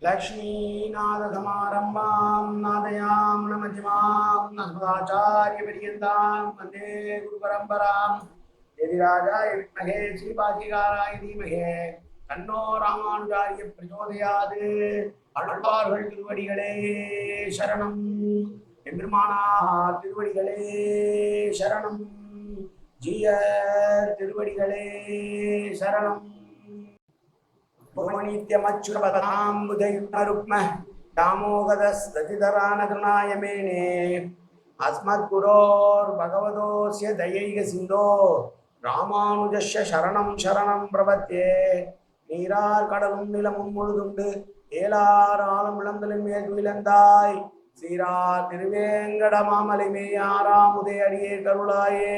लक्ष्मीनाथसमारम्भां नादयां नमजिमां अस्मदाचार्यपर्यन्तां वन्दे गुरुपरम्परां यदिराजाय विद्महे श्रीपादिकाराय धीमहि तन्नो रामानुजाय प्रचोदयात् ஆழ்வார்கள் திருவடிகளே சரணம் எம்பெருமானார் திருவடிகளே சரணம் ஜீய திருவடிகளே சரணம் भुवनित्यमच्युतपदाम्बुजयुग्मरुक्मः दामोदरस्रतिधरानगृणाय मेने अस्मद्गुरोर्भगवतोऽस्य दयैकसिन्धो रामानुजस्य शरणं शरणं प्रपद्ये நீரார் கடலும் நிலமும் முழுதுண்டு ஏலார் ஆளும் இளந்தலின் மேல் விளந்தாய் சீரார் திருவேங்கட மாமலை மேயாராமுதே அடியே கருளாயே.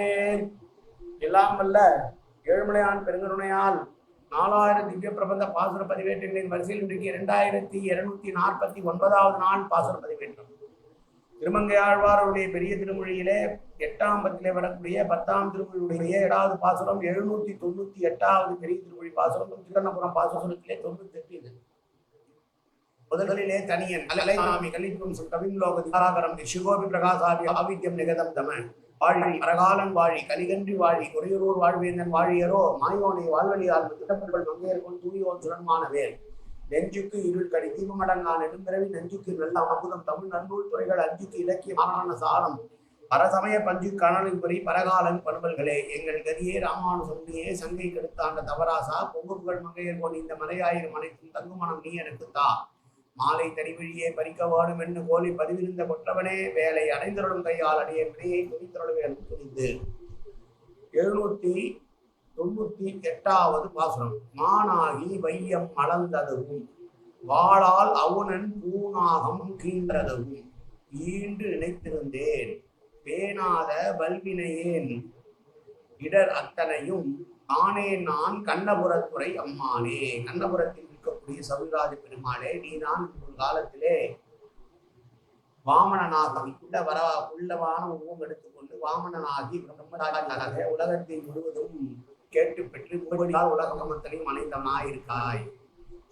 எல்லாம் வல்ல ஏழுமலையான் பெருங்கருணையால் 4000 திவ்ய பிரபந்த பாசுர பதிவேற்றின் வரிசையில் இன்றைக்கு 2249வது நாள் பாசுர பதிவேற்றம். திருமங்கையாழ்வாருடைய பெரிய திருமொழியிலே 8ஆம் பத்திலே வரக்கூடிய 10ஆம் திருமொழியுடைய 7வது பாசுரம் 798வது பெரிய திருமொழி பாசுரம் திருக்கண்ணபுரம் பாசுரத்திலே 98 இது. முதலிலே தனியன் அலலைமாமி கலிப்பும் கவின்லோக திகாகரம் சிகோபி பிரகாசாபி ஆவித்யம் நிகதம் தம வாழி அரகாலன் வாழி கலிகன்றி வாழி குறையூர் வாழ்வேந்தன் வாழியரோ மாயோனை வாழ்வழியால் திட்டப்பர்கள் மங்கையர்கொள் தூயோன் சுரன்மானவேல் நெஞ்சுக்கு இருள் கடி தீபமடங்கான் நெடும்பிறவி நெஞ்சுக்கு நல்ல அமுதம் தமிழ் நன்னூல் துறைகள் அஞ்சுக்கு இலக்கிய மாறான சாரம் பரசமய பஞ்சு கணலின் பொறி பரகாலன் பண்பல்களே எங்கள் கதியே ராமானுசமுடியே சங்கை கெடுத்தாண்ட தவராசா பொங்குப்புகள் மங்கையர்கொள் இந்த மலையாயிரம் அனைத்தும் தங்குமணம் நீ எனக்குத்தா மாலை தனிவழியே பறிக்க வாடும் என்று கோலி பதிவிருந்த கொற்றவனே வேலை அடைந்தருளும் கையால் அடைய வினையை துணித்தருளும் துணிந்து. 798வது பாசுரம். மானாகி வையம் மலர்ந்ததுவும் வாளால் அவுணன் பூனாகம் கீன்றதுவும் ஈண்டு நினைத்திருந்தேன் பேணாத வல்வினையேன் இடர் அத்தனையும் ஆனே நான் கண்ணபுரத்துறை அம்மானே. கண்ணபுரத்தில் இருக்கக்கூடிய சௌராஜ பெருமாளே நீதான் ஒரு காலத்திலே வாமனனாகி உள்ளவான உருவம் எடுத்துக்கொண்டு வாமனனாகி பிரம்மராஜனாக உலகத்தை முழுவதும் கேட்டு பெற்று முழுவதால் உலகமத்தனையும் அணைந்தவனாயிருக்காய்.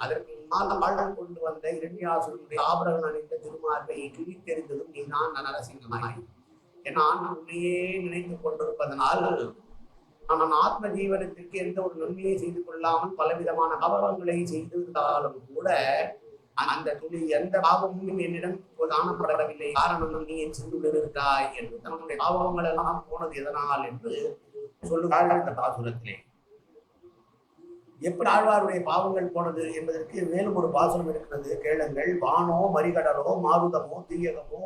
அதற்கு முன்னால் வாழ்வு கொண்டு வந்த இரண்யாசுரனுடைய ஆபரகன் அணிந்த திருமார்பை கிழித்தெறிந்ததும் நீதான் நரசிங்கமாய். நான் உன்னையே நினைத்துக் கொண்டிருப்பதனால் நான் ஆத்ம ஜீவனத்திற்கு எந்த ஒரு நன்மையை செய்து கொள்ளாமல் பலவிதமான பாவங்களை செய்திருந்தாலும் கூட அந்த துளி எந்த பாவமும் என்னிடம் காணப்படவில்லை. காரணம் நீ என் சென்று இருக்காய் என்று தன்னுடைய பாவங்கள் எல்லாம் போனது எதனால் என்று சொல்லுகிறார்கள் இந்த பாசுரத்திலே. எப்படி ஆழ்வாருடைய பாவங்கள் போனது என்பதற்கு மேலும் ஒரு பாசுரம் இருக்கிறது, கேளுங்கள். வானோ மரிகடலோ மாருதமோ தீயகமோ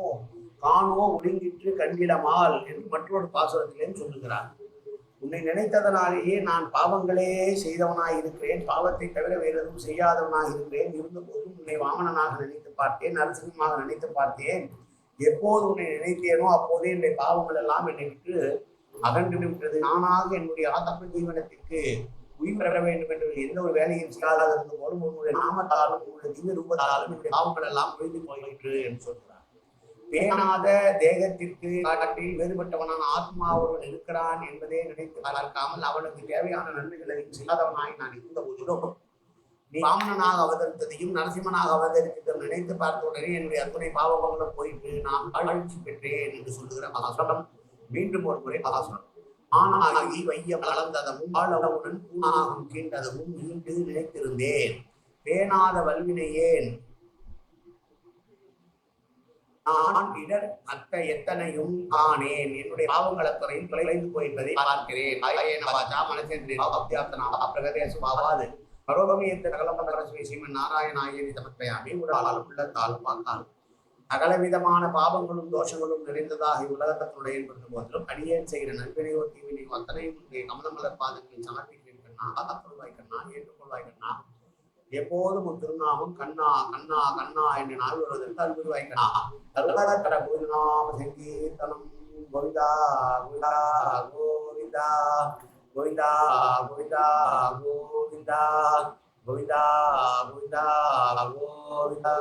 காணோ ஒடுங்கிற்று கண்டிடமால் என்று மற்றொரு பாசுரத்திலே சொல்லுகிறார். உன்னை நினைத்ததனாலேயே நான் பாவங்களே செய்தவனாய் இருக்கிறேன், பாவத்தை தவிர வேறு எதுவும் செய்யாதவனாய் இருக்கிறேன். இருந்தபோதும் உன்னை வாமனனாக நினைத்து பார்த்தேன், நரசிம்மமாக நினைத்து பார்த்தேன். எப்போது உன்னை நினைத்தேனோ அப்போதே என்னுடைய பாவங்கள் எல்லாம் என்னை விட்டு அகன்று நின்றது. நானாக என்னுடைய ஆத்ம ஜீவனத்திற்கு உயிர் பெற வேண்டும் என்று எந்த ஒரு வேலையும் செய்யாத இருந்த போதும் உன்னுடைய நாமத்தாலும் உன்னுடைய திவ்ய ரூபத்தாலும் என்னுடைய பாவங்கள் எல்லாம் ஒழிந்து போயிற்று என்று சொல்கிறார். பேணாத தேகத்திற்கு காட்டில் வேறுபட்டவனான ஆத்மா ஒருவன் இருக்கிறான் என்பதே நினைத்து பார்க்காமல் அவனுக்கு தேவையான நன்மைகளை செய்யாதவனாய் நான் இருந்த போதிலும் நீ வாமனனாக அவதரித்ததையும் நரசிம்மனாக அவதரித்ததையும் நினைத்து பார்த்த உடனே என்னுடைய அத்துணை பாவங்களும் போயிட்டு நான் ஆழ்ச்சி பெற்றேன் என்று சொல்லுகிற பாசுரம் மீண்டும் ஒரு முறை பாசுரம். ஆனாகி வையம் கலந்ததமும் ஆளவுடன் பூனாகம் கீண்டதும் மீண்டு நினைத்திருந்தேன் பேணாத வல்வினையேன் நான் இடர் அத்த எத்தனையும் ஆனேன். என்னுடைய பாவங்கள் அத்தனையும் தொலைந்து போயிருப்பதை பார்க்கிறேன். நாராயணாயி தமத்தையாமி உடலால் உள்ளத்தால் பார்த்தால் அகலவிதமான பாவங்களும் தோஷங்களும் நிறைந்ததாக உலகத்தினுடைய என்பது போதிலும் அடியேன் செய்கிற நன்பினையோ தீவினையோ அத்தனையும் கமலமலர் பாதங்களில் சமர்ப்பிக்கிறேன் கண்ணா, காத்தருள்வாய் கண்ணா, ஏற்றுக்கொள்வாய் கண்ணா. எப்போதும் ஒரு திருநாமம் கண்ணா கண்ணா கண்ணா என்று நாள் வருவதற்கு அன்புருவாய் கண்ணா. கருணாகர கோவிநாம சங்கீர்த்தனம் கோவிந்தா கோவிந்தா கோவிந்தா கோவிந்தா கோவிந்தா கோவிந்தா கோவிந்தா கோவிந்தா கோவிந்தா.